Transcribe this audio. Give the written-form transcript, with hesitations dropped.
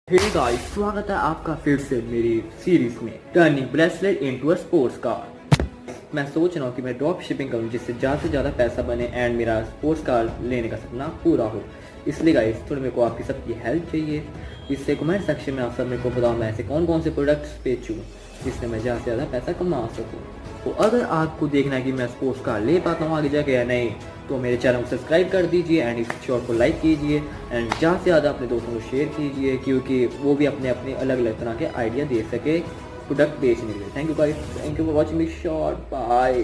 Hey guys, स्वागत है आपका फिर से मेरी सीरीज में turning bracelet into a sports car. मैं सोच रहा हूँ कि मैं ड्रॉप शिपिंग करूँ जिससे ज़्यादा से ज़्यादा पैसा बने एंड मेरा स्पोर्ट्स कार लेने का सपना पूरा हो। इसलिए गाइस थोड़ी मेरे को आपकी सबकी हेल्प चाहिए। इससे कमेंट सेक्शन में आप सब मेरे को बताओ मैं ऐसे कौन कौन से प्रोडक्ट्स बेचूँ जिससे मैं ज़्यादा से ज़्यादा पैसा कमा सकूँ। तो अगर आपको देखना है कि मैं स्पोर्ट्स कार ले पाता हूँ आगे जाके या नहीं, तो मेरे चैनल को सब्सक्राइब कर दीजिए एंड इस शॉर्ट को लाइक कीजिए एंड ज़्यादा से ज़्यादा अपने दोस्तों को शेयर कीजिए, क्योंकि वो भी अपने अपने अलग अलग तरह के आइडिया दे सके प्रोडक्ट बेचने के लिए। Thank you guys, thank you for watching this short, bye.